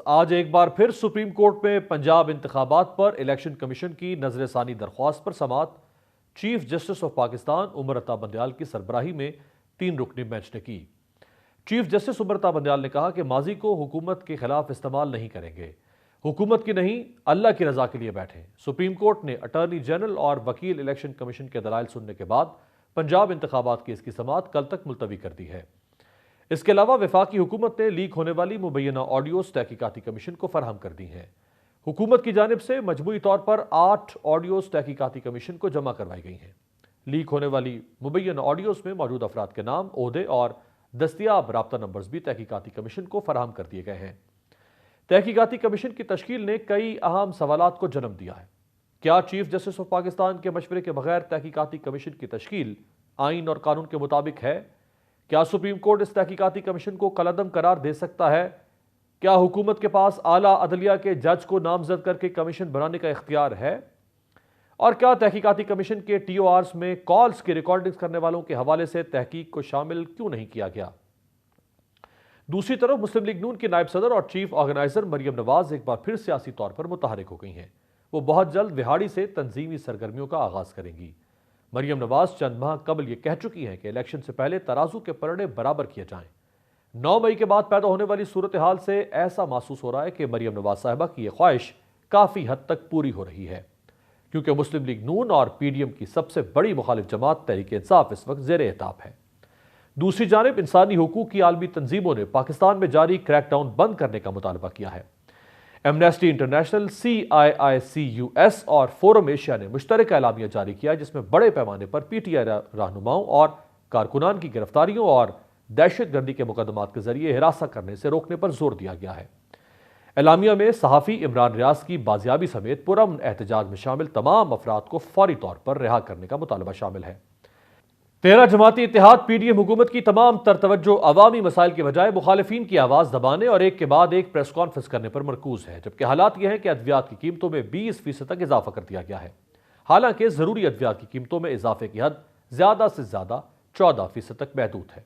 آج ایک بار پھر سپریم کورٹ میں پنجاب انتخابات پر الیکشن کمیشن کی نظر ثانی درخواست پر سماعت chief justice of Pakistan Umar Ata Bandial کی سربراہی میں 3 رکنی بینچ نے کی۔ چیف جسٹس عمر عطا بندیال نے کہا کہ ماضی کو حکومت کے خلاف استعمال نہیں کریں گے، حکومت کی نہیں اللہ کی رضا کے لیے بیٹھیں۔ سپریم کورٹ نے اٹارنی جنرل اور وکیل الیکشن کمیشن کے دلائل سننے کے بعد پنجاب انتخابات کی اس کی سماعت کل تک ملتوی کر دی ہے۔ اس کے علاوہ وفاقی حکومت نے لیک ہونے والی مبینہ آڈیوز تحقیقاتی کمیشن کو فراہم کر دی ہیں۔ حکومت کی جانب سے مجموعی طور پر 8 آڈیوز تحقیقاتی کمیشن کو جمع کروائی گئی ہیں۔ لیک ہونے والی مبینہ آڈیوز میں موجود افراد کے نام، عہدے اور دستیاب رابطہ نمبرز بھی تحقیقاتی کمیشن کو فراہم کر دیے گئے ہیں۔ تحقیقاتی کمیشن کی تشکیل نے کئی اہم سوالات کو جنم دیا ہے۔ کیا چیف جسٹس آف پاکستان کے مشورے کے بغیر تحقیقاتی کمیشن کی تشکیل آئین اور قانون کے مطابق ہے؟ کیا سپریم کورٹ اس تحقیقاتی کمیشن کو کالعدم قرار دے سکتا ہے؟ کیا حکومت کے پاس اعلیٰ عدلیہ کے جج کو نامزد کر کے کمیشن بنانے کا اختیار ہے؟ اور کیا تحقیقاتی کمیشن کے ٹی او آرز میں کالز کی ریکارڈنگز کرنے والوں کے حوالے سے تحقیق کو شامل کیوں نہیں کیا گیا؟ دوسری طرف مسلم لیگ نون کی نائب صدر اور چیف آرگنائزر مریم نواز ایک بار پھر سیاسی طور پر متحرک ہو گئی ہیں۔ وہ بہت جلد وہاڑی سے تنظیمی سرگرمیوں کا آغاز کریں گی۔ مریم نواز چند ماہ قبل یہ کہہ چکی ہیں کہ الیکشن سے پہلے ترازو کے پلڑے برابر کیے جائیں۔ 9 مئی کے بعد پیدا ہونے والی صورتحال سے ایسا محسوس ہو رہا ہے کہ مریم نواز صاحبہ کی یہ خواہش کافی حد تک پوری ہو رہی ہے، کیونکہ مسلم لیگ نون اور پی ڈی ایم کی سب سے بڑی مخالف جماعت تحریک انصاف اس وقت زیر اہتاب ہے۔ دوسری جانب انسانی حقوق کی عالمی تنظیموں نے پاکستان میں جاری کریک ڈاؤن بند کرنے کا مطالبہ کیا ہے۔ ایمنسٹی انٹرنیشنل، CIICUS اور فورم ایشیا نے مشترکہ اعلامیہ جاری کیا جس میں بڑے پیمانے پر پی ٹی آئی رہنماؤں اور کارکنان کی گرفتاریوں اور دہشت گردی کے مقدمات کے ذریعے ہراساں کرنے سے روکنے پر زور دیا گیا ہے۔ اعلامیہ میں صحافی عمران ریاض کی بازیابی سمیت پرامن احتجاج میں شامل تمام افراد کو فوری طور پر رہا کرنے کا مطالبہ شامل ہے۔ 13 جماعتی اتحاد پی ڈی ایم حکومت کی تمام تر توجہ عوامی مسائل کی بجائے مخالفین کی آواز دبانے اور ایک کے بعد ایک پریس کانفرنس کرنے پر مرکوز ہے، جبکہ حالات یہ ہیں کہ ادویات کی قیمتوں میں 20% تک اضافہ کر دیا گیا ہے، حالانکہ ضروری ادویات کی قیمتوں میں اضافے کی حد زیادہ سے زیادہ 14% تک محدود ہے۔